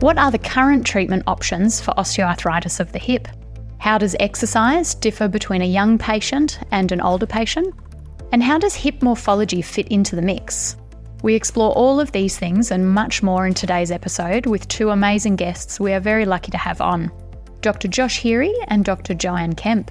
What are the current treatment options for osteoarthritis of the hip? How does exercise differ between a young patient and an older patient? And how does hip morphology fit into the mix? We explore all of these things and much more in today's episode with two amazing guests we are very lucky to have on, Dr. Josh Heerey and Dr. Joanne Kemp.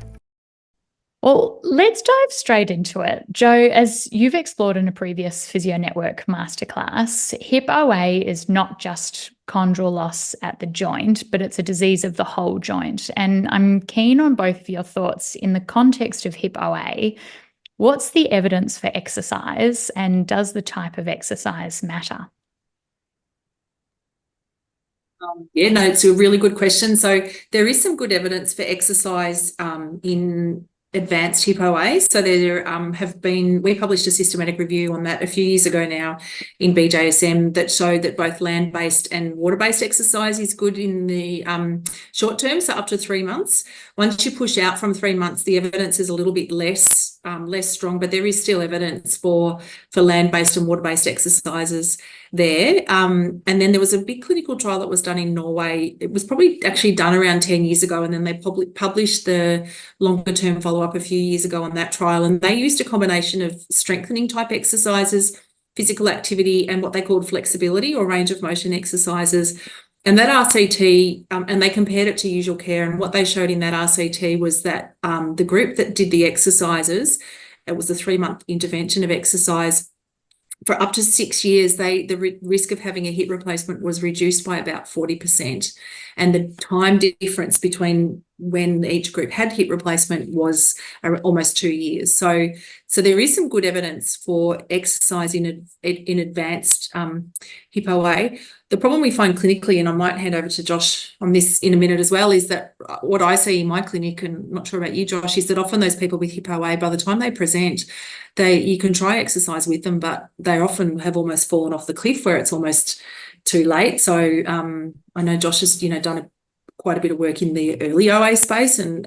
Well, let's dive straight into it. Jo, as you've explored in a previous Physio Network masterclass, hip OA is not just chondral loss at the joint, but it's a disease of the whole joint. And I'm keen on both of your thoughts in the context of hip OA. What's the evidence for exercise, and does the type of exercise matter? It's a really good question. So there is some good evidence for exercise in advanced hip OA. So there we published a systematic review on that a few years ago now in BJSM that showed that both land-based and water-based exercise is good in the short term, so up to 3 months. Once you push out from 3 months, the evidence is a little bit less strong, but there is still evidence for land-based and water-based exercises there. And then there was a big clinical trial that was done in Norway. It was probably actually done around 10 years ago, and then they published the longer-term follow-up a few years ago on that trial, and they used a combination of strengthening type exercises, physical activity, and what they called flexibility or range of motion exercises. And that RCT, and they compared it to usual care, and what they showed in that RCT was that the group that did the exercises, it was a 3-month intervention of exercise, for up to 6 years, the risk of having a hip replacement was reduced by about 40%. And the time difference between when each group had hip replacement was almost 2 years. So there is some good evidence for exercise in advanced hip OA. The problem we find clinically, and I might hand over to Josh on this in a minute as well, is that what I see in my clinic, and I'm not sure about you, Josh, is that often those people with hip OA, by the time they present, you can try exercise with them, but they often have almost fallen off the cliff where it's almost too late. So I know Josh has, done quite a bit of work in the early OA space, and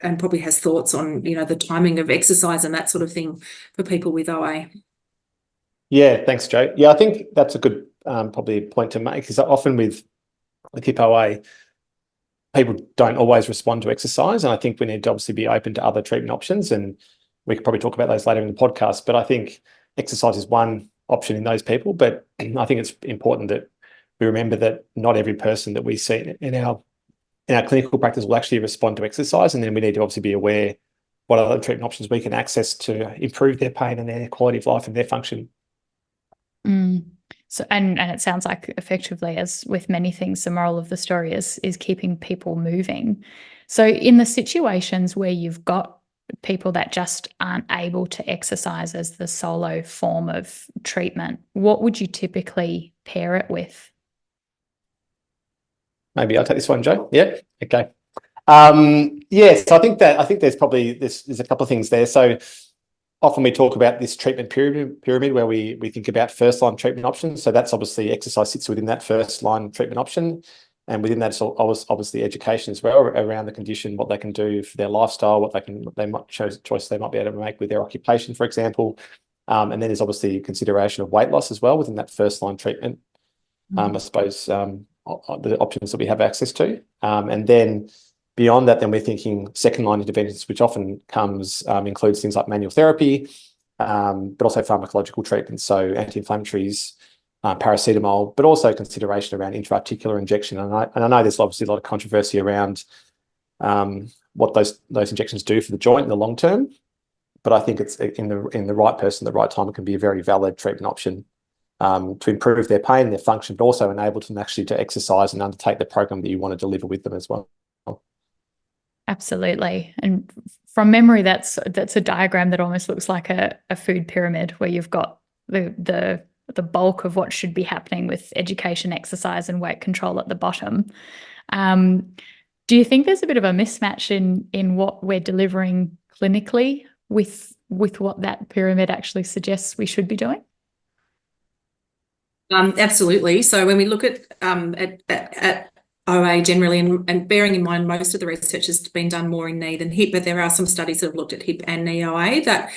probably has thoughts on, the timing of exercise and that sort of thing for people with OA. Yeah, thanks, Jo. Yeah, I think that's a good probably point to make, is that often with hip OA, people don't always respond to exercise, and I think we need to obviously be open to other treatment options, and we could probably talk about those later in the podcast. But I think exercise is one option in those people, but I think it's important that we remember that not every person that we see in our clinical practice will actually respond to exercise, and then we need to obviously be aware what other treatment options we can access to improve their pain and their quality of life and their function. So, and it sounds like effectively, as with many things, the moral of the story is keeping people moving. So in the situations where you've got people that just aren't able to exercise as the solo form of treatment, what would you typically pair it with? Maybe I'll take this one, Jo. Yeah. Okay. So I think there's probably there's a couple of things there. So often we talk about this treatment pyramid where we think about first-line treatment options. So that's obviously exercise sits within that first-line treatment option. And within that, it's obviously education as well around the condition, what they can do for their lifestyle, what they might choice they might be able to make with their occupation, for example. And then there's obviously consideration of weight loss as well within that first-line treatment. I suppose the options that we have access to. And then beyond that, then we're thinking second-line interventions, which often includes things like manual therapy, but also pharmacological treatments, so anti-inflammatories, paracetamol, but also consideration around intra-articular injection. And I know there's obviously a lot of controversy around what those injections do for the joint in the long term, but I think it's in the right person at the right time, it can be a very valid treatment option to improve their pain, their function, but also enable them actually to exercise and undertake the program that you want to deliver with them as well. Absolutely. And from memory, that's a diagram that almost looks like a food pyramid, where you've got the bulk of what should be happening with education, exercise, and weight control at the bottom. Do you think there's a bit of a mismatch in what we're delivering clinically with what that pyramid actually suggests we should be doing? Absolutely. So when we look at OA generally, and bearing in mind most of the research has been done more in knee than hip, but there are some studies that have looked at hip and knee OA that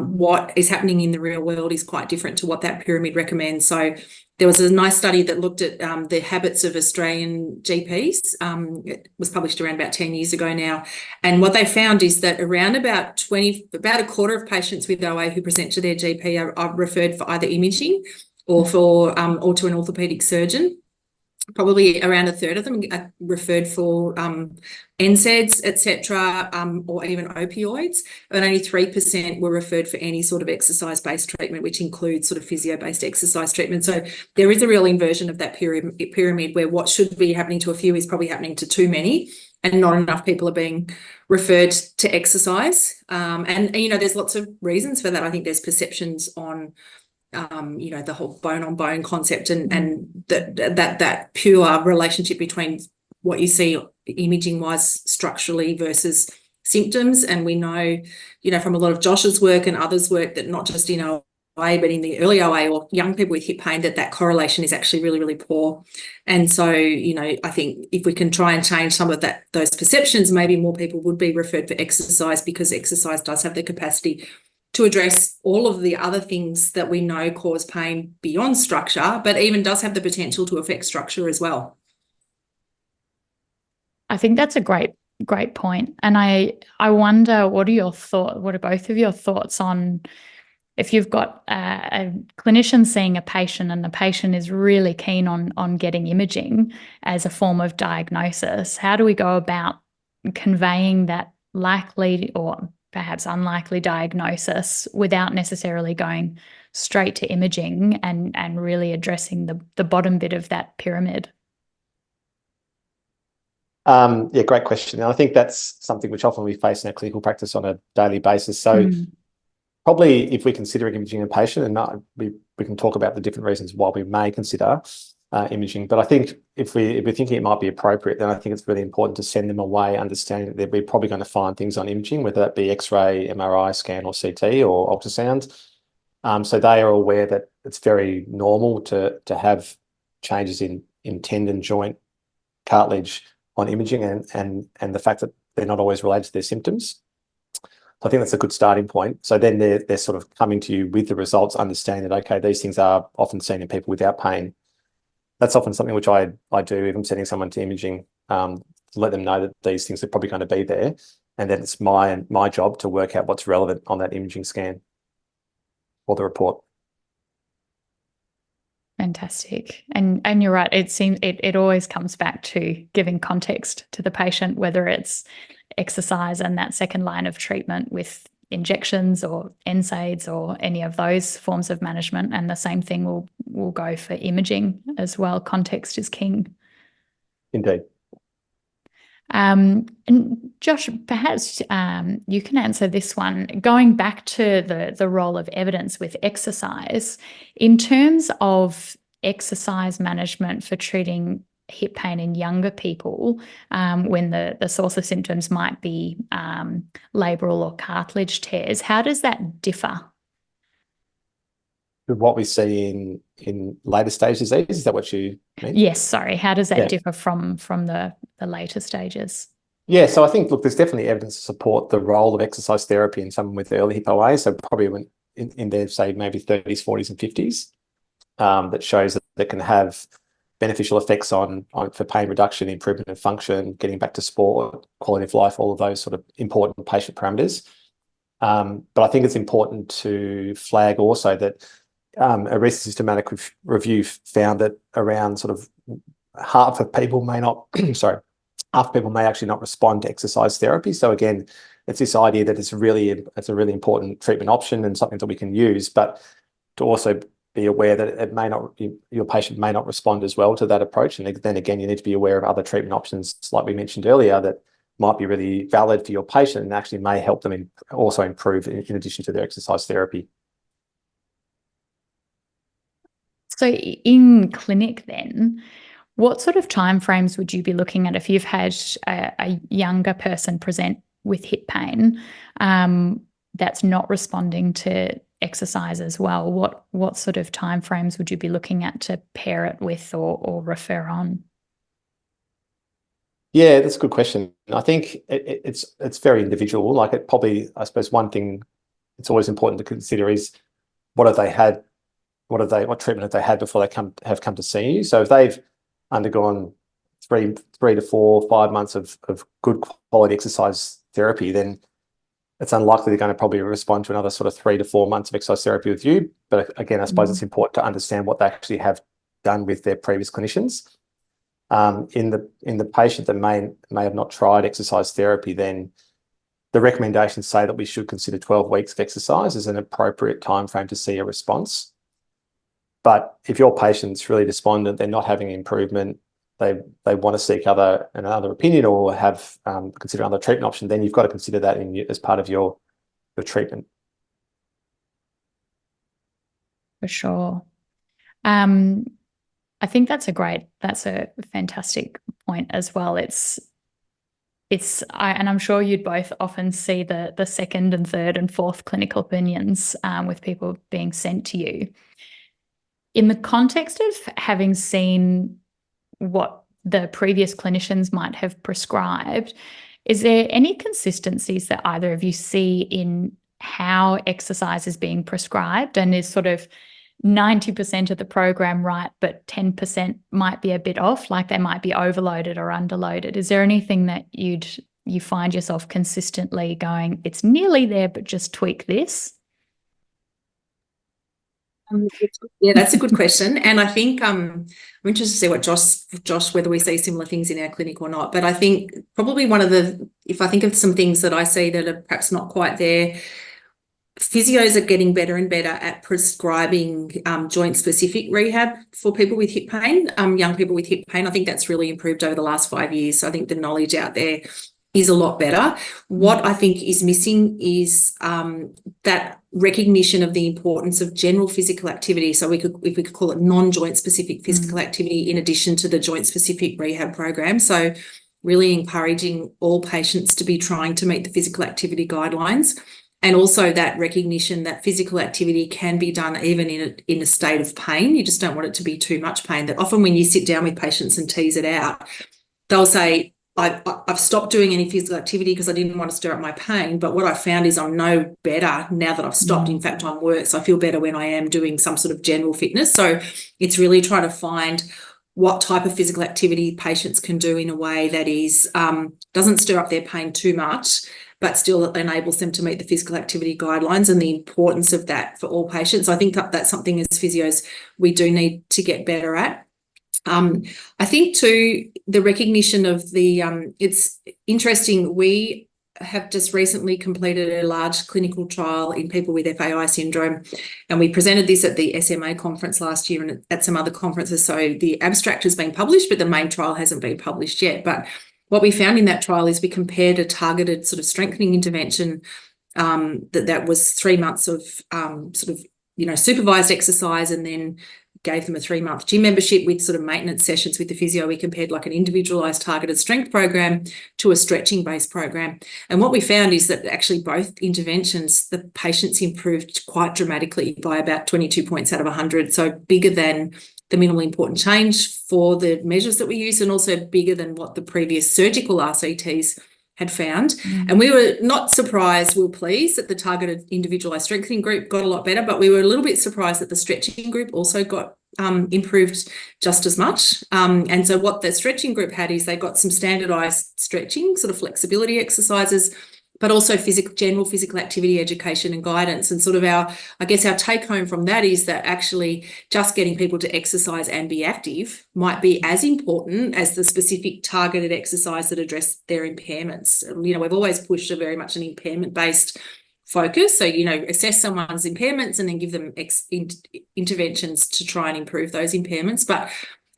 what is happening in the real world is quite different to what that pyramid recommends. So there was a nice study that looked at the habits of Australian GPs. It was published around about 10 years ago now. And what they found is that around about a quarter of patients with OA who present to their GP are referred for either imaging or to an orthopaedic surgeon. Probably around a third of them are referred for NSAIDs, etc., or even opioids, and only 3% were referred for any sort of exercise-based treatment, which includes sort of physio-based exercise treatment. So there is a real inversion of that pyramid where what should be happening to a few is probably happening to too many, and not enough people are being referred to exercise. And there's lots of reasons for that. I think there's perceptions on the whole bone-on-bone concept and that pure relationship between what you see imaging-wise structurally versus symptoms. And we know, from a lot of Josh's work and others' work that not just in OA, but in the early OA or young people with hip pain, that correlation is actually really, really poor. And so, I think if we can try and change some of those perceptions, maybe more people would be referred for exercise, because exercise does have the capacity to address all of the other things that we know cause pain beyond structure, but even does have the potential to affect structure as well. I think that's a great point. And I wonder, what are both of your thoughts on if you've got a clinician seeing a patient and the patient is really keen on getting imaging as a form of diagnosis, how do we go about conveying that likely or perhaps unlikely diagnosis without necessarily going straight to imaging and really addressing the bottom bit of that pyramid? Great question. And I think that's something which often we face in our clinical practice on a daily basis. So probably if we're considering imaging a patient, and we can talk about the different reasons why we may consider imaging, but I think if we're thinking it might be appropriate, then I think it's really important to send them away understanding that we're probably going to find things on imaging, whether that be X-ray, MRI scan or CT or ultrasound. So they are aware that it's very normal to have changes in tendon, joint, cartilage on imaging, and the fact that they're not always related to their symptoms. So I think that's a good starting point. So then they're sort of coming to you with the results, understanding that, okay, these things are often seen in people without pain. That's often something which I do if I'm sending someone to imaging, to let them know that these things are probably going to be there, and then it's my job to work out what's relevant on that imaging scan or the report. Fantastic. And you're right. It seems it always comes back to giving context to the patient, whether it's exercise and that second line of treatment with injections or NSAIDs or any of those forms of management. And the same thing will go for imaging as well. Context is king. Indeed. And Josh, perhaps you can answer this one. Going back to the role of evidence with exercise, in terms of exercise management for treating hip pain in younger people, when the source of symptoms might be labral or cartilage tears, how does that differ? What we see in later stage disease, is that what you mean? Yes, sorry. How does that differ from the later stages? Yeah, so I think, look, there's definitely evidence to support the role of exercise therapy in someone with early hip OA, so probably when in their, say, maybe 30s, 40s and 50s, that shows that they can have beneficial effects on for pain reduction, improvement of function, getting back to sport, quality of life, all of those sort of important patient parameters. But I think it's important to flag also that a recent systematic review found that around sort of half of people may not, half of people may actually not respond to exercise therapy. So again, it's this idea that it's a really important treatment option and something that we can use, but to also be aware that your patient may not respond as well to that approach. And then again, you need to be aware of other treatment options, like we mentioned earlier, that might be really valid for your patient and actually may help them also improve in addition to their exercise therapy. So in clinic then, what sort of timeframes would you be looking at if you've had a younger person present with hip pain that's not responding to exercise as well? What sort of timeframes would you be looking at to pair it with or refer on? Yeah, that's a good question. I think it's very individual. Like, it probably, I suppose one thing it's always important to consider is what have they had, what treatment have they had before they have come to see you. So if they've undergone three to 4, 5 months of good quality exercise therapy, then it's unlikely they're going to probably respond to another sort of 3 to 4 months of exercise therapy with you. But again, I suppose it's important to understand what they actually have done with their previous clinicians. In the patient that may have not tried exercise therapy, then the recommendations say that we should consider 12 weeks of exercise as an appropriate time frame to see a response. But if your patient's really despondent, they're not having improvement, they want to seek another opinion or have consider another treatment option, then you've got to consider that as part of your treatment. For sure. I think that's a fantastic point as well. And I'm sure you'd both often see the second and third and fourth clinical opinions with people being sent to you. In the context of having seen what the previous clinicians might have prescribed, is there any consistencies that either of you see in how exercise is being prescribed, and is sort of 90% of the program right, but 10% might be a bit off, like they might be overloaded or underloaded? Is there anything that you find yourself consistently going, it's nearly there, but just tweak this? Yeah, that's a good question. And I think I'm interested to see what Josh, whether we see similar things in our clinic or not. But I think probably if I think of some things that I see that are perhaps not quite there, physios are getting better and better at prescribing joint-specific rehab for people with hip pain, young people with hip pain. I think that's really improved over the last 5 years. So I think the knowledge out there is a lot better. What I think is missing is that recognition of the importance of general physical activity. So if we could call it non-joint specific physical activity in addition to the joint specific rehab program. So really encouraging all patients to be trying to meet the physical activity guidelines, and also that recognition that physical activity can be done even in a state of pain. You just don't want it to be too much pain. That often when you sit down with patients and tease it out, they'll say, I've stopped doing any physical activity because I didn't want to stir up my pain. But what I found is I'm no better now that I've stopped. In fact, I'm worse. I feel better when I am doing some sort of general fitness. So it's really trying to find what type of physical activity patients can do in a way that is doesn't stir up their pain too much, but still enables them to meet the physical activity guidelines, and the importance of that for all patients. I think that's something as physios we do need to get better at. I think too, the recognition of it's interesting, we have just recently completed a large clinical trial in people with FAI syndrome, and we presented this at the SMA conference last year and at some other conferences. So the abstract has been published, but the main trial hasn't been published yet. But what we found in that trial is we compared a targeted sort of strengthening intervention that was 3 months of supervised exercise, and then gave them a 3-month gym membership with sort of maintenance sessions with the physio. We compared like an individualized targeted strength program to a stretching based program. And what we found is that actually both interventions, the patients improved quite dramatically by about 22 points out of 100. So bigger than the minimally important change for the measures that we use, and also bigger than what the previous surgical RCTs had found. And we were not surprised, we were pleased that the targeted individualized strengthening group got a lot better, but we were a little bit surprised that the stretching group also got improved just as much. And so what the stretching group had is they got some standardized stretching, sort of flexibility exercises, but also general physical activity education and guidance. And sort of our take home from that is that actually just getting people to exercise and be active might be as important as the specific targeted exercise that address their impairments. We've always pushed very much an impairment-based focus. So, assess someone's impairments and then give them interventions to try and improve those impairments. But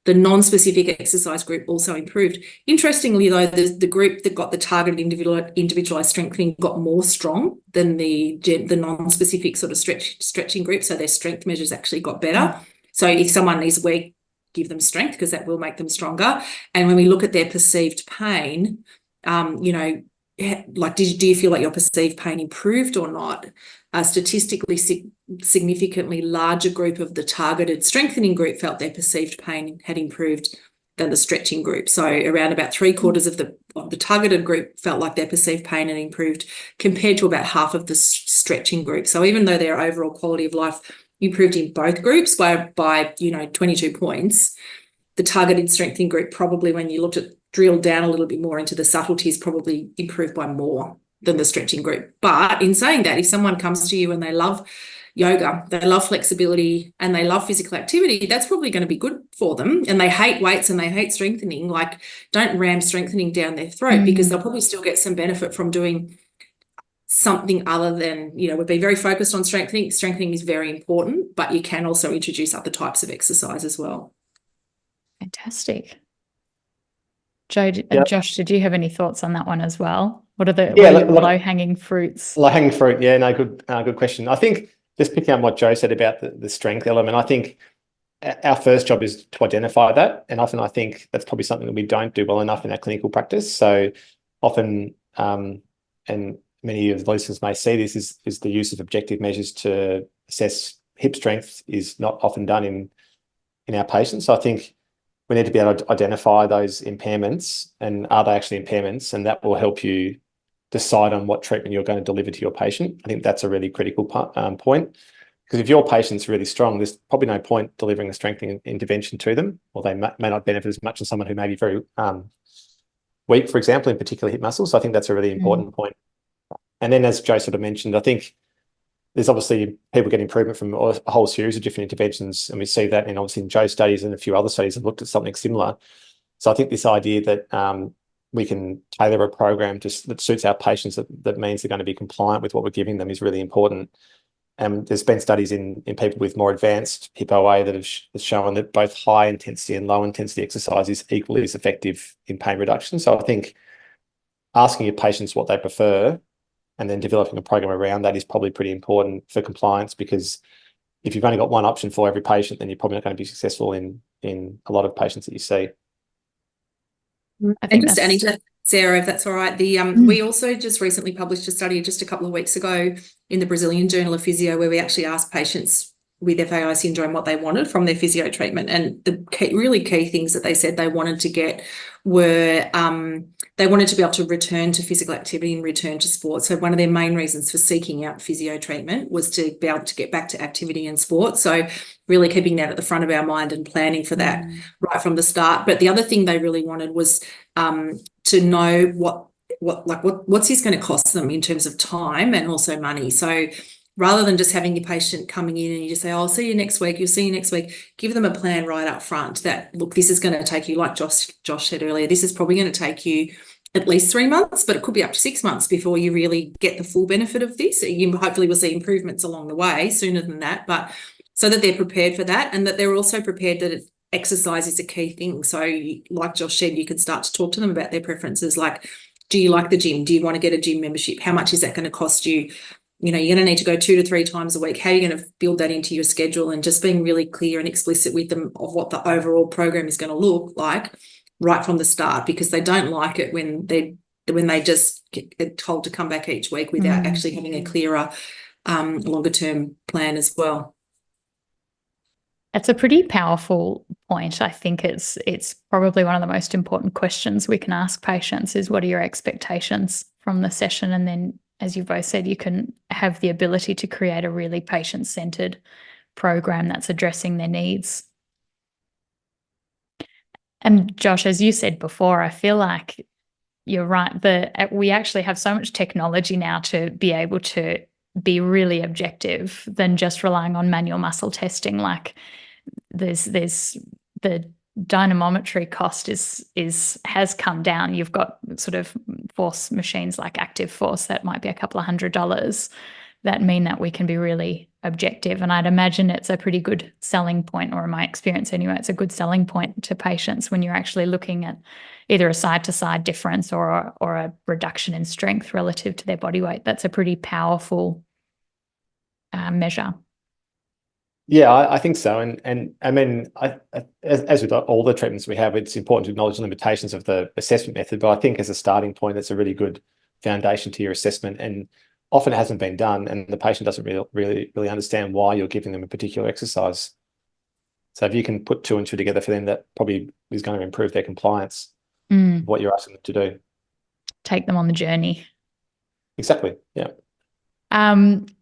the non-specific exercise group also improved. Interestingly, though, the group that got the targeted individualized strengthening got more strong than the non-specific sort of stretching group. So their strength measures actually got better. So if someone is weak, give them strength because that will make them stronger. And when we look at their perceived pain, like, do you feel like your perceived pain improved or not? A statistically significantly larger group of the targeted strengthening group felt their perceived pain had improved than the stretching group. So around about 3/4 of the targeted group felt like their perceived pain had improved, compared to about half of the stretching group. So even though their overall quality of life improved in both groups by 22 points, the targeted strengthening group probably, when you looked at drilled down a little bit more into the subtleties, probably improved by more than the stretching group. But in saying that, if someone comes to you and they love yoga, they love flexibility, and they love physical activity, that's probably going to be good for them. And they hate weights and they hate strengthening. Like, don't ram strengthening down their throat, because they'll probably still get some benefit from doing something other than, we've been very focused on strengthening. Strengthening is very important, but you can also introduce other types of exercise as well. Fantastic. Josh, did you have any thoughts on that one as well? What are the low-hanging fruits? Low-hanging fruit, yeah, no, good question. I think just picking up what Joe said about the strength element, I think our first job is to identify that, and often I think that's probably something that we don't do well enough in our clinical practice. So often, and many of the listeners may see this, is the use of objective measures to assess hip strength is not often done in our patients. So I think we need to be able to identify those impairments, and are they actually impairments, and that will help you decide on what treatment you're going to deliver to your patient. I think that's a really critical point, because if your patient's really strong, there's probably no point delivering a strengthening intervention to them, or they may not benefit as much as someone who may be very weak, for example, in particular hip muscles. So I think that's a really important point. And then, as Joe sort of mentioned, I think there's obviously people get improvement from a whole series of different interventions, and we see that in Joe's studies, and a few other studies have looked at something similar. So I think this idea that we can tailor a program that suits our patients, that means they're going to be compliant with what we're giving them, is really important. And there's been studies in people with more advanced hip OA that have shown that both high intensity and low intensity exercise is equally as effective in pain reduction. So I think asking your patients what they prefer and then developing a program around that is probably pretty important for compliance, because if you've only got one option for every patient, then you're probably not going to be successful in a lot of patients that you see. I think just adding to that, Sarah, if that's all right, we also just recently published a study just a couple of weeks ago in the Brazilian Journal of Physio, where we actually asked patients with FAI syndrome what they wanted from their physio treatment. And the really key things that they said they wanted to get were they wanted to be able to return to physical activity and return to sport. So one of their main reasons for seeking out physio treatment was to be able to get back to activity and sport. So really keeping that at the front of our mind and planning for that right from the start. But the other thing they really wanted was to know what's this going to cost them in terms of time and also money. So rather than just having your patient coming in and you just say, I'll see you next week, you'll see you next week, give them a plan right up front that, look, this is going to take you, like Josh said earlier, this is probably going to take you at least 3 months, but it could be up to 6 months before you really get the full benefit of this. You hopefully will see improvements along the way sooner than that, but so that they're prepared for that, and that they're also prepared that exercise is a key thing. So like Josh said, you can start to talk to them about their preferences, like, do you like the gym? Do you want to get a gym membership? How much is that going to cost you? You're going to need to go 2 to 3 times a week. How are you going to build that into your schedule? And just being really clear and explicit with them of what the overall program is going to look like right from the start, because they don't like it when they just get told to come back each week without actually having a clearer longer term plan as well. It's a pretty powerful point. I think it's probably one of the most important questions we can ask patients is, what are your expectations from the session? And then, as you both said, you can have the ability to create a really patient-centered program that's addressing their needs. And Josh, as you said before, I feel like you're right. We actually have so much technology now to be able to be really objective than just relying on manual muscle testing. Like, there's the dynamometry cost has come down. You've got sort of force machines like Active Force that might be a couple of $100 that mean that we can be really objective. And I'd imagine it's a pretty good selling point, or in my experience anyway, it's a good selling point to patients when you're actually looking at either a side-to-side difference or a reduction in strength relative to their body weight. That's a pretty powerful measure. Yeah, I think so. And I mean, as with all the treatments we have, it's important to acknowledge the limitations of the assessment method. But I think as a starting point, it's a really good foundation to your assessment. And often it hasn't been done, and the patient doesn't really understand why you're giving them a particular exercise. So if you can put two and two together for them, that probably is going to improve their compliance of what you're asking them to do. Take them on the journey. Exactly. Yeah.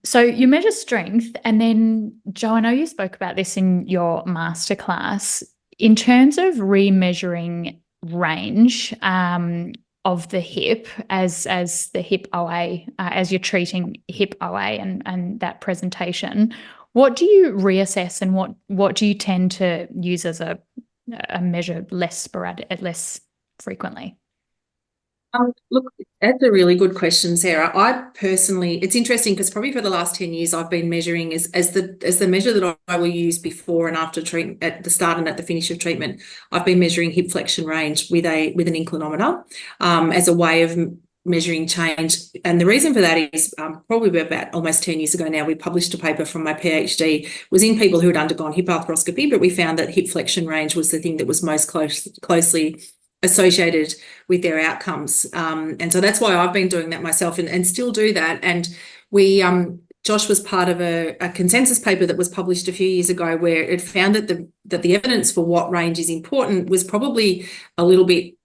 So you measure strength, and then, Jo, I know you spoke about this in your masterclass. In terms of remeasuring range of the hip as the hip OA, as you're treating hip OA and that presentation, what do you reassess, and what do you tend to use as a measure less frequently? Look, that's a really good question, Sarah. I personally, it's interesting because probably for the last 10 years, I've been measuring as the measure that I will use before and after treatment, at the start and at the finish of treatment. I've been measuring hip flexion range with an inclinometer as a way of measuring change. And the reason for that is probably about almost 10 years ago now, we published a paper from my PhD, was in people who had undergone hip arthroscopy, but we found that hip flexion range was the thing that was most closely associated with their outcomes. And so that's why I've been doing that myself and still do that. And we, Josh was part of a consensus paper that was published a few years ago where it found that the evidence for what range is important was probably a little bit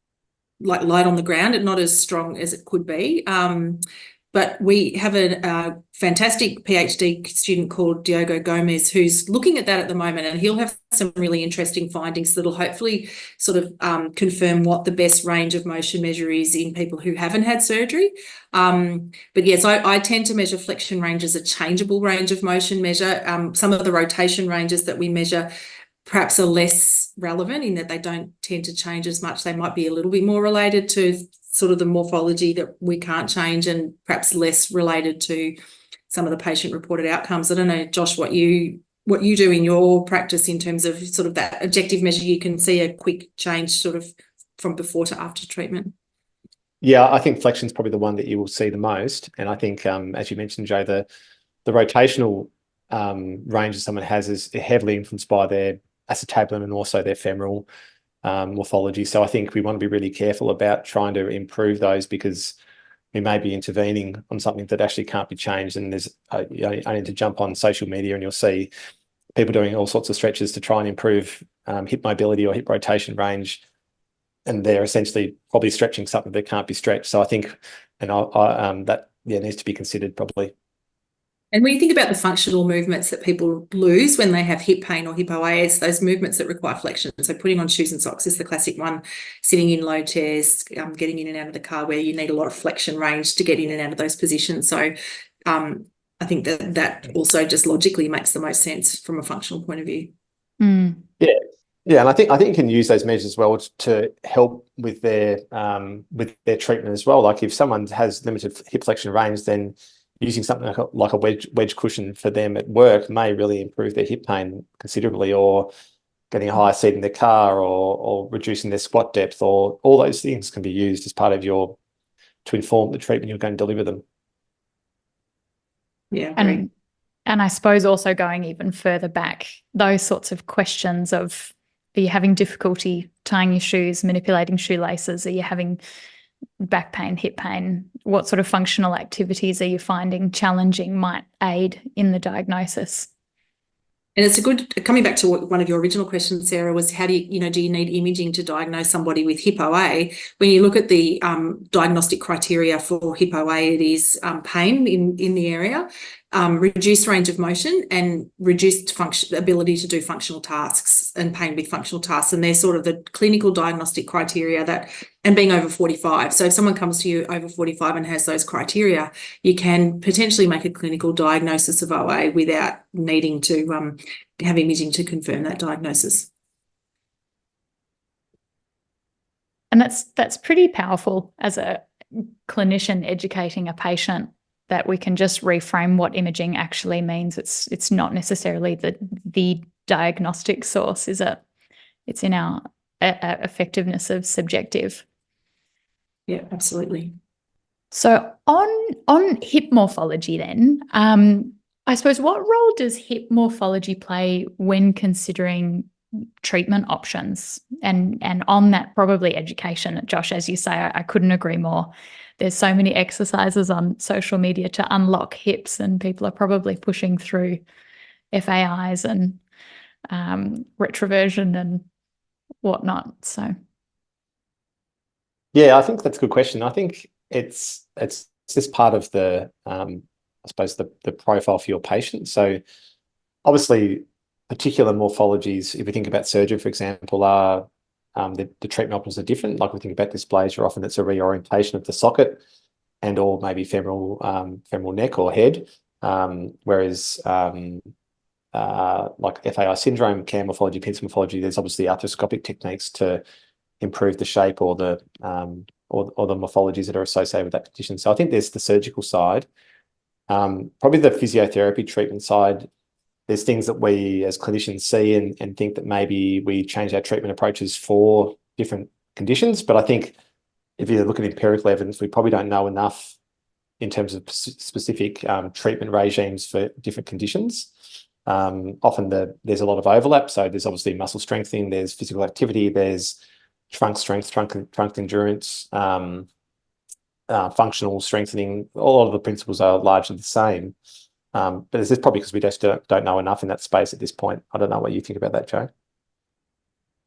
like light on the ground and not as strong as it could be. But we have a fantastic PhD student called Diogo Gomez who's looking at that at the moment, and he'll have some really interesting findings that'll hopefully sort of confirm what the best range of motion measure is in people who haven't had surgery. But yes, I tend to measure flexion range as a changeable range of motion measure. Some of the rotation ranges that we measure perhaps are less relevant in that they don't tend to change as much. They might be a little bit more related to sort of the morphology that we can't change, and perhaps less related to some of the patient-reported outcomes. I don't know, Josh, what you do in your practice in terms of sort of that objective measure. You can see a quick change sort of from before to after treatment. Yeah, I think flexion is probably the one that you will see the most. And I think, as you mentioned, Jo, the rotational range that someone has is heavily influenced by their acetabulum and also their femoral morphology. So I think we want to be really careful about trying to improve those, because we may be intervening on something that actually can't be changed. And there's I need to jump on social media and you'll see people doing all sorts of stretches to try and improve hip mobility or hip rotation range, and they're essentially probably stretching something that can't be stretched. So I think, and that needs to be considered probably. And when you think about the functional movements that people lose when they have hip pain or hip OA, it's those movements that require flexion. So putting on shoes and socks is the classic one, sitting in low chairs, getting in and out of the car where you need a lot of flexion range to get in and out of those positions. So I think that also just logically makes the most sense from a functional point of view. Mm. Yeah, and I think you can use those measures as well to help with their treatment as well. Like if someone has limited hip flexion range, then using something like a wedge cushion for them at work may really improve their hip pain considerably, or getting a higher seat in their car, or reducing their squat depth, or all those things can be used as part of to inform the treatment you're going to deliver them. Yeah, great. And I suppose also going even further back, those sorts of questions of, are you having difficulty tying your shoes, manipulating shoelaces? Are you having back pain, hip pain? What sort of functional activities are you finding challenging might aid in the diagnosis? And it's coming back to one of your original questions, Sarah, was how do you need imaging to diagnose somebody with hip OA? When you look at the diagnostic criteria for hip OA, it is pain in the area, reduced range of motion, and reduced ability to do functional tasks, and pain with functional tasks. And they're sort of the clinical diagnostic criteria and being over 45. So if someone comes to you over 45 and has those criteria, you can potentially make a clinical diagnosis of OA without needing to have imaging to confirm that diagnosis. And that's pretty powerful as a clinician educating a patient, that we can just reframe what imaging actually means. It's not necessarily the diagnostic source, is it? It's in our effectiveness of subjective. Yeah, absolutely. So on hip morphology then, I suppose, what role does hip morphology play when considering treatment options? And on that, probably education. Josh, as you say, I couldn't agree more. There's so many exercises on social media to unlock hips, and people are probably pushing through FAIs and retroversion and whatnot. So, yeah, I think that's a good question. I think it's just part of the I suppose the profile for your patient. So obviously, particular morphologies, if we think about surgery, for example, are the treatment options are different. Like we think about dysplasia, often it's a reorientation of the socket and or maybe femoral neck or head. Whereas like FAI syndrome, CAM morphology, pincer morphology, there's obviously arthroscopic techniques to improve the shape or the morphologies that are associated with that condition. So I think there's the surgical side. Probably the physiotherapy treatment side, there's things that we as clinicians see and think that maybe we change our treatment approaches for different conditions. But I think if you look at empirical evidence, we probably don't know enough in terms of specific treatment regimes for different conditions. Often there's a lot of overlap. So there's obviously muscle strengthening, there's physical activity, there's trunk strength, trunk endurance, functional strengthening. All of the principles are largely the same. But this is probably because we just don't know enough in that space at this point. I don't know what you think about that, Jo.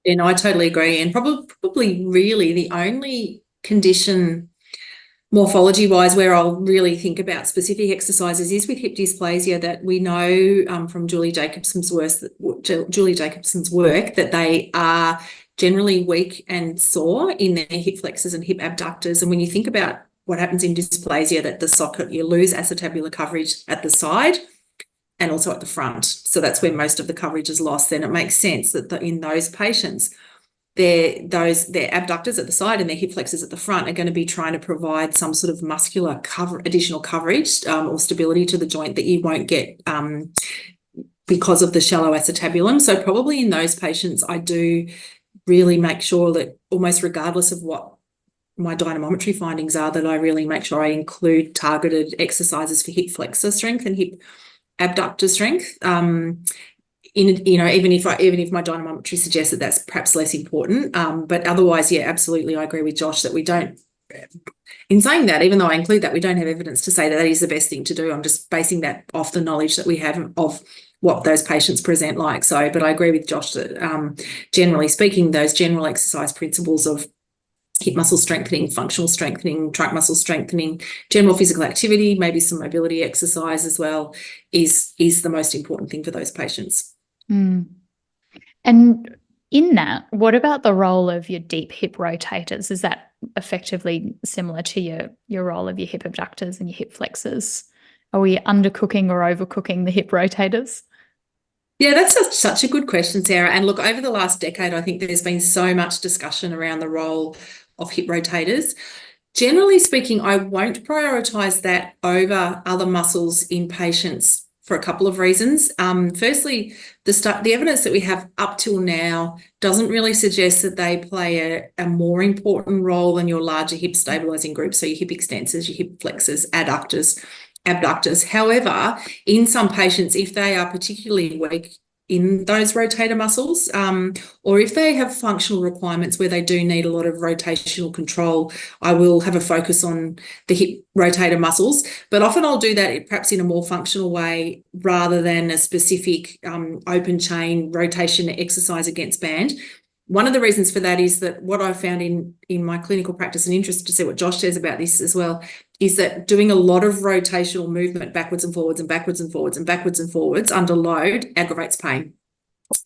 Yeah, no, I totally agree. And probably really the only condition morphology-wise where I'll really think about specific exercises is with hip dysplasia that we know from Julie Jacobson's work that they are generally weak and sore in their hip flexors and hip abductors. And when you think about what happens in dysplasia, that the socket, you lose acetabular coverage at the side and also at the front. So that's where most of the coverage is lost. Then it makes sense that in those patients, their abductors at the side and their hip flexors at the front are going to be trying to provide some sort of muscular additional coverage or stability to the joint that you won't get because of the shallow acetabulum. So probably in those patients, I do really make sure that almost regardless of what my dynamometry findings are, that I really make sure I include targeted exercises for hip flexor strength and hip abductor strength. Even if my dynamometry suggests that that's perhaps less important, but otherwise, yeah, absolutely, I agree with Josh that we don't. In saying that, even though I include that, we don't have evidence to say that is the best thing to do. I'm just basing that off the knowledge that we have of what those patients present like. So, but I agree with Josh that generally speaking, those general exercise principles of hip muscle strengthening, functional strengthening, trunk muscle strengthening, general physical activity, maybe some mobility exercise as well, is the most important thing for those patients. Mm. And in that, what about the role of your deep hip rotators? Is that effectively similar to your role of your hip abductors and your hip flexors? Are we undercooking or overcooking the hip rotators? Yeah, that's such a good question, Sarah. And look, over the last decade, I think there's been so much discussion around the role of hip rotators. Generally speaking, I won't prioritise that over other muscles in patients for a couple of reasons. Firstly, the evidence that we have up till now doesn't really suggest that they play a more important role than your larger hip stabilising groups, so your hip extensors, your hip flexors, adductors, abductors. However, in some patients, if they are particularly weak in those rotator muscles, or if they have functional requirements where they do need a lot of rotational control, I will have a focus on the hip rotator muscles. But often I'll do that perhaps in a more functional way rather than a specific open chain rotation exercise against band. One of the reasons for that is that what I've found in my clinical practice, and interested to see what Josh says about this as well, is that doing a lot of rotational movement backwards and forwards and backwards and forwards and backwards and forwards under load aggravates pain.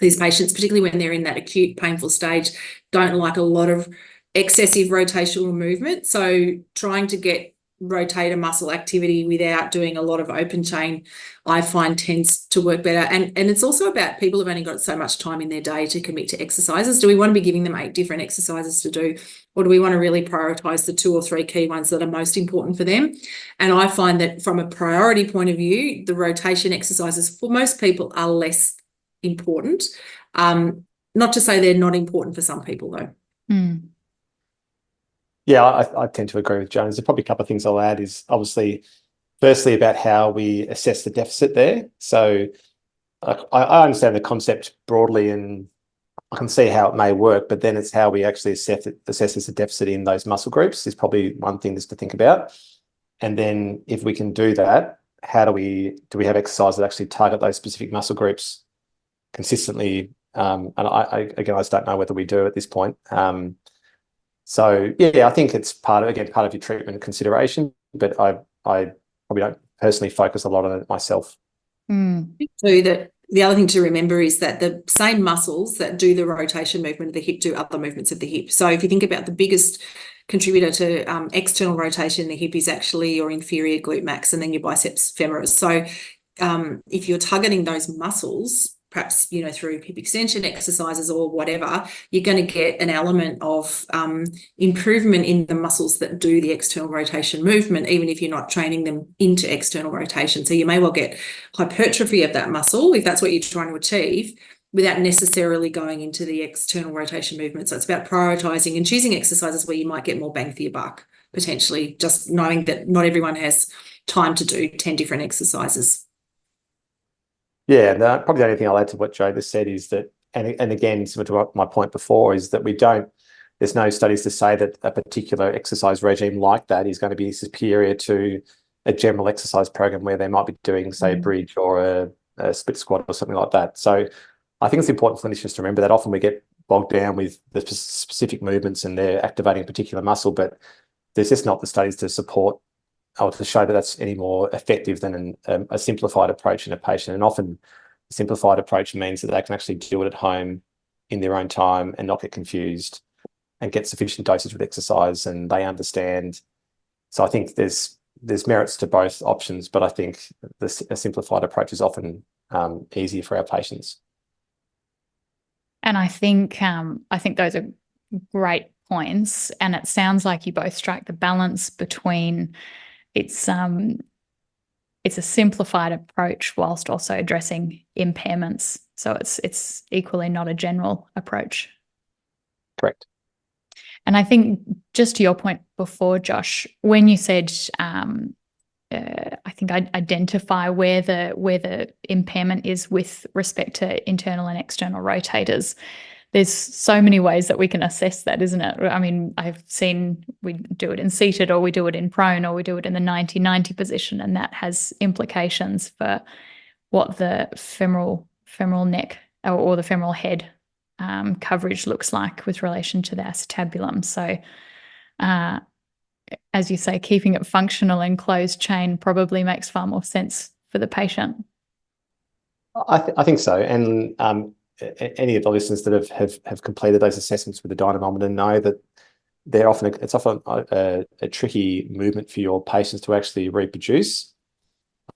These patients, particularly when they're in that acute painful stage, don't like a lot of excessive rotational movement. So trying to get rotator muscle activity without doing a lot of open chain, I find tends to work better. And it's also about people who've only got so much time in their day to commit to exercises. Do we want to be giving them 8 different exercises to do, or do we want to really prioritise the 2 or 3 key ones that are most important for them? And I find that from a priority point of view, the rotation exercises for most people are less important. Not to say they're not important for some people though. Mm. Yeah, I tend to agree with Joan. There's probably a couple of things I'll add is obviously, firstly, about how we assess the deficit there. So I understand the concept broadly and I can see how it may work, but then it's how we actually assess as a deficit in those muscle groups is probably one thing just to think about. And then if we can do that, do we have exercise that actually target those specific muscle groups consistently. And I just don't know whether we do at this point. So yeah, I think it's part of your treatment consideration, but I probably don't personally focus a lot on it myself. So that the other thing to remember is that the same muscles that do the rotation movement of the hip do other movements of the hip. So if you think about the biggest contributor to external rotation in the hip is actually your inferior glute max and then your biceps femoris. So if you're targeting those muscles, perhaps, through hip extension exercises or whatever, you're going to get an element of improvement in the muscles that do the external rotation movement, even if you're not training them into external rotation. So you may well get hypertrophy of that muscle, if that's what you're trying to achieve, without necessarily going into the external rotation movement. So it's about prioritizing and choosing exercises where you might get more bang for your buck, potentially, just knowing that not everyone has time to do 10 different exercises. Yeah, probably the only thing I'll add to what Joe just said is that, and again, similar to my point before, is that there's no studies to say that a particular exercise regime like that is going to be superior to a general exercise program where they might be doing, say, bridge or a split squat or something like that. So I think it's important for clinicians to remember that often we get bogged down with the specific movements and they're activating a particular muscle, but there's just not the studies to support or to show that that's any more effective than a simplified approach in a patient. And often a simplified approach means that they can actually do it at home in their own time and not get confused and get sufficient dosage with exercise, and they understand. So I think there's merits to both options, but I think a simplified approach is often easier for our patients. And I think those are great points. And it sounds like you both strike the balance between it's a simplified approach whilst also addressing impairments. So it's equally not a general approach. Correct. And I think just to your point before, Josh, when you said I think I'd identify where the impairment is with respect to internal and external rotators. There's so many ways that we can assess that, isn't it? I mean, I've seen we do it in seated, or we do it in prone, or we do it in the 90-90 position, and that has implications for what the femoral neck or the femoral head coverage looks like with relation to the acetabulum. So, as you say, keeping it functional and closed chain probably makes far more sense for the patient. I think so, and any of the listeners that have completed those assessments with the dynamometer know that it's often a tricky movement for your patients to actually reproduce.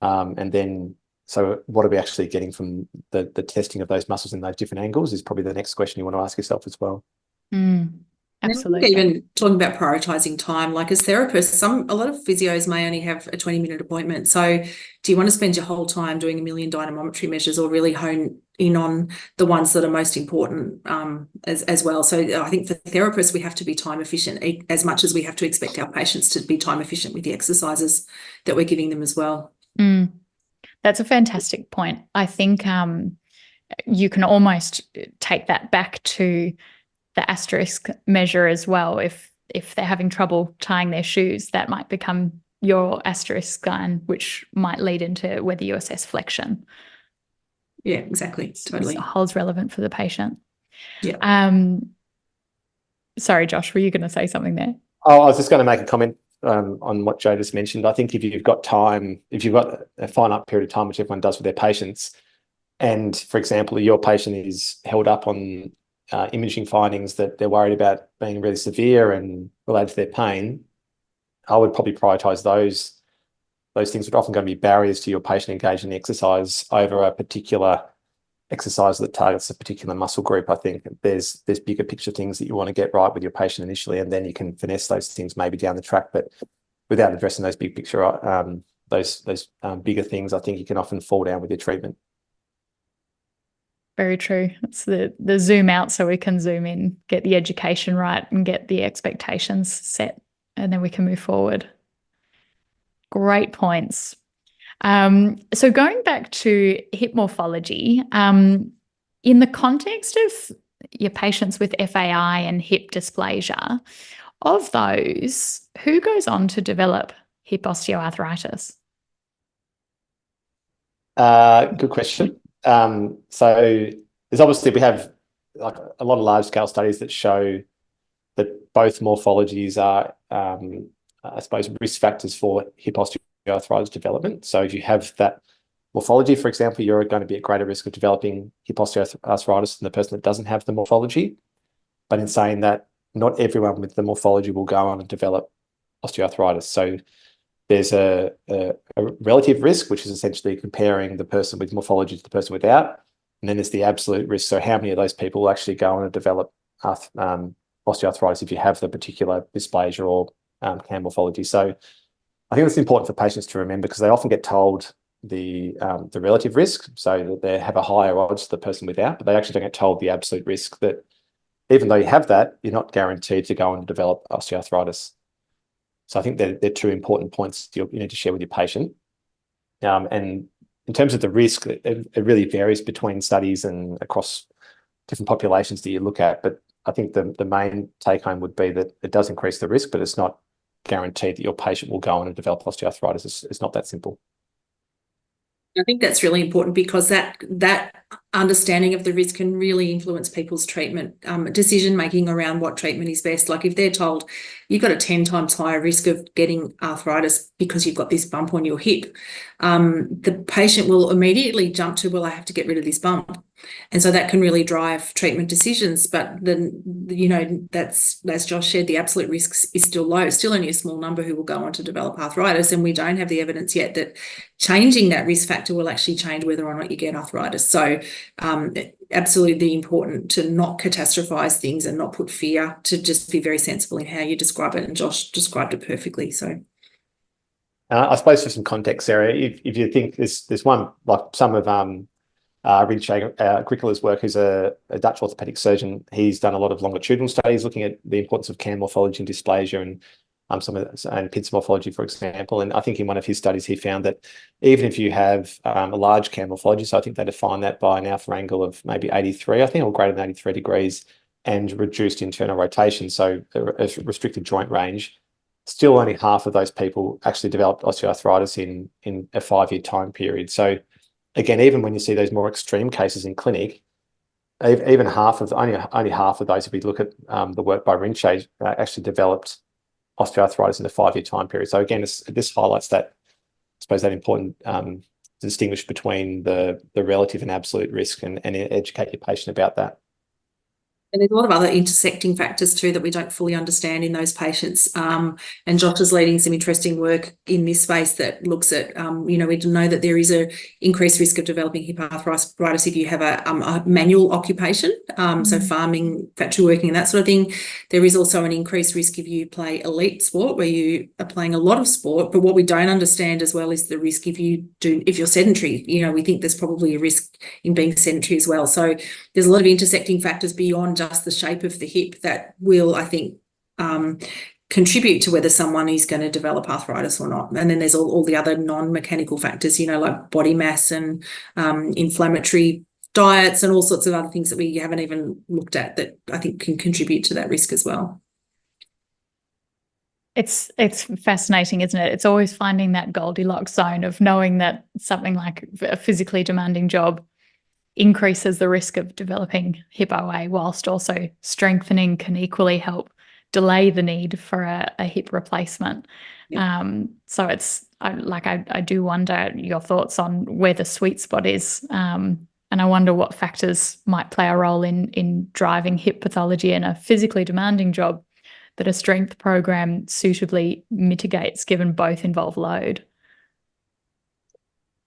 And then, so what are we actually getting from the testing of those muscles in those different angles is probably the next question you want to ask yourself as well. Absolutely. Even talking about prioritizing time, like as therapists, a lot of physios may only have a 20-minute appointment. So do you want to spend your whole time doing 1 million dynamometry measures, or really hone in on the ones that are most important as well? So I think for therapists, we have to be time efficient as much as we have to expect our patients to be time efficient with the exercises that we're giving them as well. That's a fantastic point. I think you can almost take that back to the asterisk measure as well. If they're having trouble tying their shoes, that might become your asterisk line, which might lead into whether you assess flexion. Yeah, exactly. Totally. It holds relevant for the patient. Yeah. Sorry, Josh, were you going to say something there? Oh, I was just going to make a comment on what Joe just mentioned. I think if you've got a finite period of time, which everyone does with their patients, and for example, your patient is held up on imaging findings that they're worried about being really severe and related to their pain, I would probably prioritise those things, which are often going to be barriers to your patient engaging in the exercise over a particular exercise that targets a particular muscle group. I think there's bigger picture things that you want to get right with your patient initially, and then you can finesse those things maybe down the track. But without addressing those big picture, those bigger things, I think you can often fall down with your treatment. Very true. It's the zoom out so we can zoom in, get the education right and get the expectations set, and then we can move forward. Great points. So going back to hip morphology, in the context of your patients with FAI and hip dysplasia, of those, who goes on to develop hip osteoarthritis? Good question. So there's obviously, we have like a lot of large scale studies that show that both morphologies are, I suppose, risk factors for hip osteoarthritis development. So if you have that morphology, for example, you're going to be at greater risk of developing hip osteoarthritis than the person that doesn't have the morphology. But in saying that, not everyone with the morphology will go on and develop osteoarthritis. So there's a relative risk, which is essentially comparing the person with morphology to the person without. And then there's the absolute risk. So how many of those people will actually go on and develop osteoarthritis if you have the particular dysplasia or CAM morphology. So I think that's important for patients to remember, because they often get told the relative risk, so that they have a higher odds to the person without, but they actually don't get told the absolute risk that even though you have that, you're not guaranteed to go on and develop osteoarthritis. So I think they're two important points you need to share with your patient. And in terms of the risk, it really varies between studies and across different populations that you look at. But I think the main take home would be that it does increase the risk, but it's not guaranteed that your patient will go on and develop osteoarthritis. It's not that simple. I think that's really important, because that understanding of the risk can really influence people's treatment decision making around what treatment is best. Like if they're told you've got a 10 times higher risk of getting arthritis because you've got this bump on your hip, the patient will immediately jump to, well, I have to get rid of this bump. And so that can really drive treatment decisions. But then, that's, as Josh said, the absolute risk is still low, still only a small number who will go on to develop arthritis. And we don't have the evidence yet that changing that risk factor will actually change whether or not you get arthritis. So absolutely important to not catastrophize things and not put fear, to just be very sensible in how you describe it. And Josh described it perfectly. So I suppose for some context, Sarah, if you think there's one, like some of Rinche Agricola's work, who's a Dutch orthopedic surgeon. He's done a lot of longitudinal studies looking at the importance of CAM morphology and dysplasia, and and PIDS morphology, for example. And I think in one of his studies, he found that even if you have a large CAM morphology, so I think they define that by an alpha angle of maybe 83, I think, or greater than 83 degrees, and reduced internal rotation, so a restricted joint range, still only half of those people actually developed osteoarthritis in a 5-year time period. So again, even when you see those more extreme cases in clinic, even only half of those, if we look at the work by Rinche, actually developed osteoarthritis in a 5-year time period. So again, this highlights that, I suppose, that important to distinguish between the relative and absolute risk, and educate your patient about that. And there's a lot of other intersecting factors too that we don't fully understand in those patients. And Josh is leading some interesting work in this space that looks at, we know that there is a increased risk of developing hip arthritis if you have a manual occupation, so farming, factory working, and that sort of thing. There is also an increased risk if you play elite sport, where you are playing a lot of sport. But what we don't understand as well is the risk if you're sedentary. We think there's probably a risk in being sedentary as well. So there's a lot of intersecting factors beyond just the shape of the hip that will, I think, contribute to whether someone is going to develop arthritis or not. And then there's all the other non-mechanical factors, like body mass and inflammatory diets and all sorts of other things that we haven't even looked at that I think can contribute to that risk as well. It's fascinating, isn't it? It's always finding that Goldilocks zone of knowing that something like a physically demanding job increases the risk of developing hip OA, whilst also strengthening can equally help delay the need for a hip replacement. Yeah. So I do wonder your thoughts on where the sweet spot is, and I wonder what factors might play a role in driving hip pathology in a physically demanding job that a strength program suitably mitigates, given both involve load.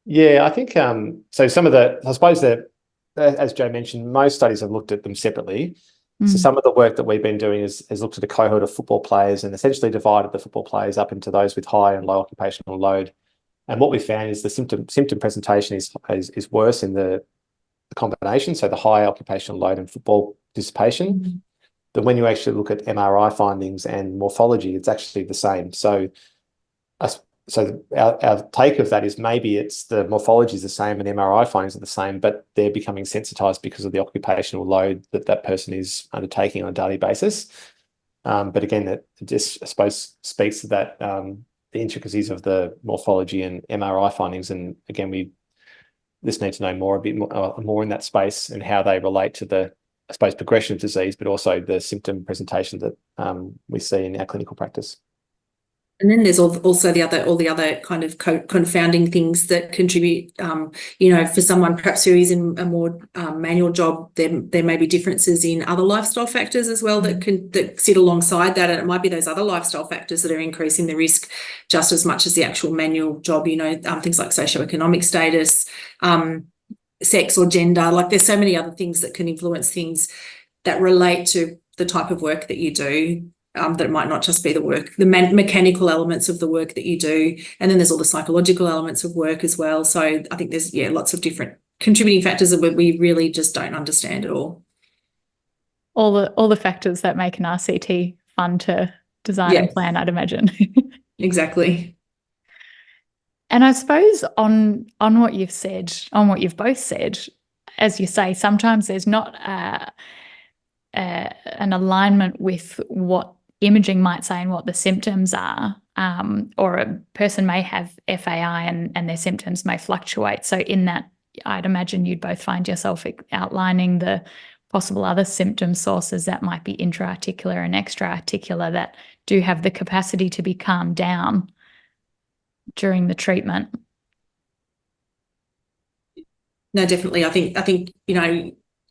Yeah, I think so. Some of I suppose that, as Joe mentioned, most studies have looked at them separately. So some of the work that we've been doing is looked at a cohort of football players and essentially divided the football players up into those with high and low occupational load. And what we found is the symptom presentation is worse in the combination, so the high occupational load and football participation. But when you actually look at MRI findings and morphology, it's actually the same. So our take of that is maybe it's the morphology is the same and MRI findings are the same, but they're becoming sensitized because of the occupational load that person is undertaking on a daily basis. But again, that just, I suppose, speaks to that, the intricacies of the morphology and MRI findings. And again, we just need to know more, a bit more in that space and how they relate to the, I suppose, progression of disease, but also the symptom presentation that we see in our clinical practice. And then there's also all the other kind of confounding things that contribute. For someone perhaps who is in a more manual job, there may be differences in other lifestyle factors as well that sit alongside that, and it might be those other lifestyle factors that are increasing the risk just as much as the actual manual job. Things like socioeconomic status, sex or gender. Like there's so many other things that can influence things that relate to the type of work that you do. That it might not just be the work, the mechanical elements of the work that you do, and then there's all the psychological elements of work as well. So I think there's lots of different contributing factors that we really just don't understand at all. All the factors that make an RCT fun to design and plan, I'd imagine. Exactly. And I suppose on what you've said, on what you've both said, as you say, sometimes there's not an alignment with what imaging might say and what the symptoms are, or a person may have FAI and their symptoms may fluctuate. So in that, I'd imagine you'd both find yourself outlining the possible other symptom sources that might be intra-articular and extra-articular that do have the capacity to be calmed down during the treatment. No, definitely. I think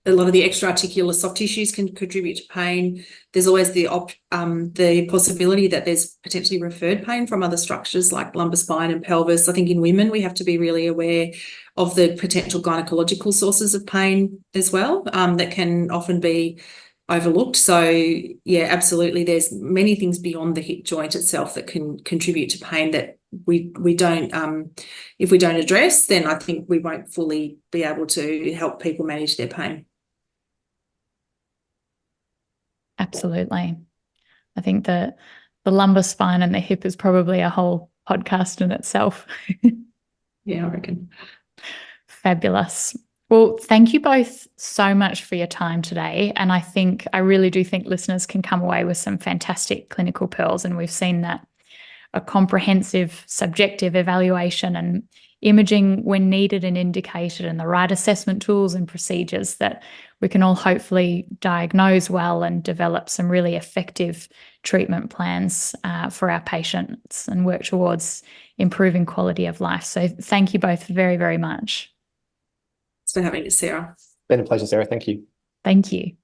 a lot of the extra-articular soft tissues can contribute to pain. There's always the possibility that there's potentially referred pain from other structures like lumbar spine and pelvis. I think in women we have to be really aware of the potential gynecological sources of pain as well, that can often be overlooked. So yeah, absolutely. There's many things beyond the hip joint itself that can contribute to pain that we don't, if we don't address, then I think we won't fully be able to help people manage their pain. Absolutely. I think the lumbar spine and the hip is probably a whole podcast in itself. Yeah, I reckon. Fabulous. Well, thank you both so much for your time today. And I really do think listeners can come away with some fantastic clinical pearls. And we've seen that a comprehensive subjective evaluation and imaging when needed and indicated, and the right assessment tools and procedures, that we can all hopefully diagnose well and develop some really effective treatment plans for our patients and work towards improving quality of life. So thank you both very, very much. Thanks for having us, Sarah. Been a pleasure, Sarah. Thank you. Thank you.